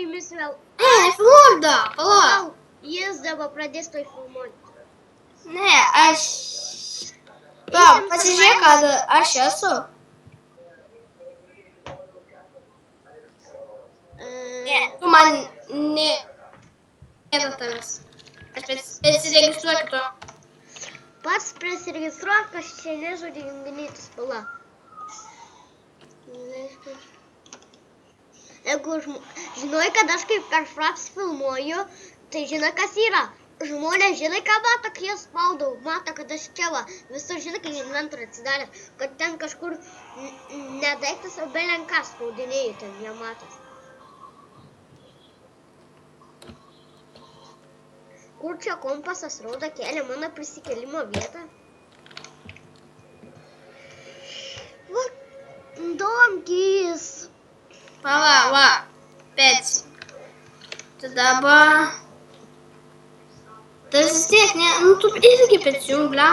jumis vėl. Nefilmuok dar, palauk. Gal jis dabar pradės toj filmuoti. Ne, aš... Palauk, pasižiūrėk, kad aš esu. Ne, tu man ne... Nėra tavęs. Aš prisiregistruoju to. Pats prisiregistruok, aš čia nežodžiu junginytis, pala. Jeigu žinoj, kad aš kaip per Fraps filmuoju, tai žinai, kas yra. Žmonės žinai, ką mato, kai jas spaudau. Mato, kad aš čia va. Visur žinai, kai inventorių atsidarė, kad ten kažkur nedaiktas, o belenką spaudinėjai, ten nematas. Kur čia kompasas rauda kelia mano prisikelimo vietą? Va, donkys. Va, pets. Tai dabar... Tai vis tiek, ne, nu tu irgi pets jung, blem.